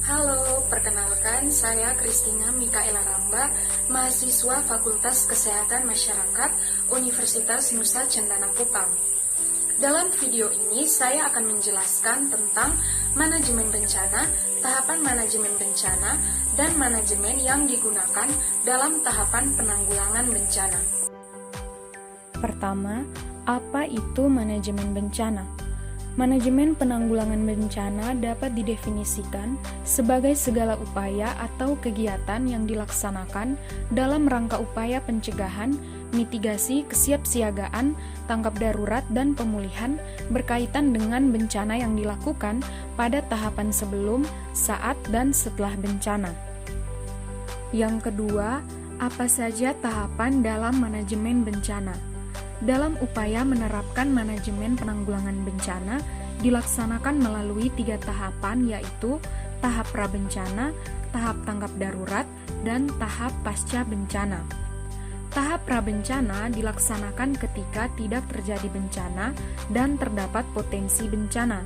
Halo, perkenalkan saya Kristina Mikaela Ramba, mahasiswa Fakultas Kesehatan Masyarakat Universitas Nusa Cendana Kupang. Dalam video ini saya akan menjelaskan tentang manajemen bencana, tahapan manajemen bencana, dan manajemen yang digunakan dalam tahapan penanggulangan bencana. Pertama, apa itu manajemen bencana? Manajemen penanggulangan bencana dapat didefinisikan sebagai segala upaya atau kegiatan yang dilaksanakan dalam rangka upaya pencegahan, mitigasi, kesiapsiagaan, tanggap darurat, dan pemulihan berkaitan dengan bencana yang dilakukan pada tahapan sebelum, saat, dan setelah bencana. Yang kedua, apa saja tahapan dalam manajemen bencana? Dalam upaya menerapkan manajemen penanggulangan bencana dilaksanakan melalui 3 tahapan, yaitu tahap prabencana, tahap tanggap darurat, dan tahap pasca bencana. Tahap prabencana dilaksanakan ketika tidak terjadi bencana dan terdapat potensi bencana.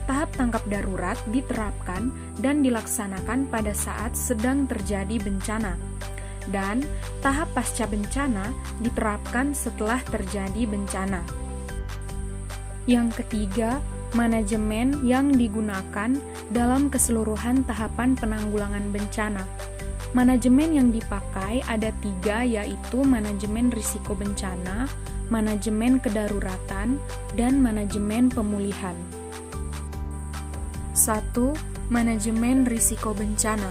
Tahap tanggap darurat diterapkan dan dilaksanakan pada saat sedang terjadi bencana. Dan tahap pasca bencana diterapkan setelah terjadi bencana. Yang ketiga, manajemen yang digunakan dalam keseluruhan tahapan penanggulangan bencana. Manajemen yang dipakai ada 3, yaitu manajemen risiko bencana, manajemen kedaruratan, dan manajemen pemulihan. 1. Manajemen risiko bencana.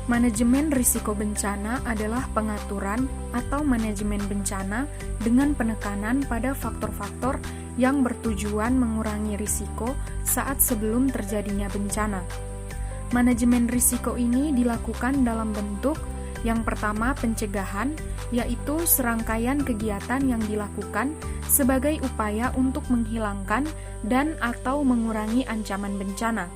Manajemen risiko bencana adalah pengaturan atau manajemen bencana dengan penekanan pada faktor-faktor yang bertujuan mengurangi risiko saat sebelum terjadinya bencana. Manajemen risiko ini dilakukan dalam bentuk yang pertama pencegahan, yaitu serangkaian kegiatan yang dilakukan sebagai upaya untuk menghilangkan dan atau mengurangi ancaman bencana.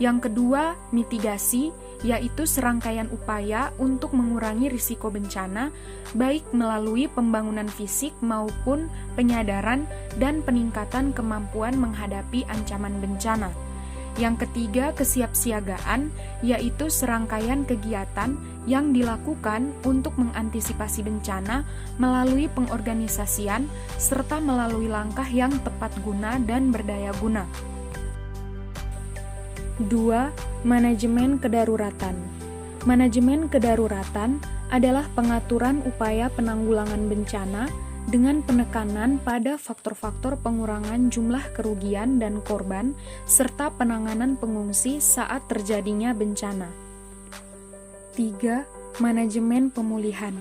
Yang kedua, mitigasi, yaitu serangkaian upaya untuk mengurangi risiko bencana, baik melalui pembangunan fisik maupun penyadaran dan peningkatan kemampuan menghadapi ancaman bencana. Yang ketiga, kesiapsiagaan, yaitu serangkaian kegiatan yang dilakukan untuk mengantisipasi bencana melalui pengorganisasian serta melalui langkah yang tepat guna dan berdaya guna. 2. Manajemen kedaruratan. Manajemen kedaruratan adalah pengaturan upaya penanggulangan bencana dengan penekanan pada faktor-faktor pengurangan jumlah kerugian dan korban serta penanganan pengungsi saat terjadinya bencana. 3. Manajemen pemulihan.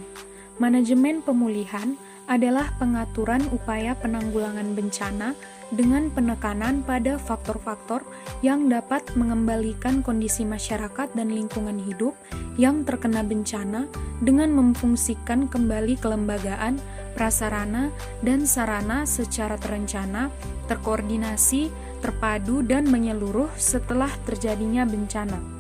Manajemen pemulihan adalah pengaturan upaya penanggulangan bencana dengan penekanan pada faktor-faktor yang dapat mengembalikan kondisi masyarakat dan lingkungan hidup yang terkena bencana dengan memfungsikan kembali kelembagaan, prasarana, dan sarana secara terencana, terkoordinasi, terpadu, dan menyeluruh setelah terjadinya bencana.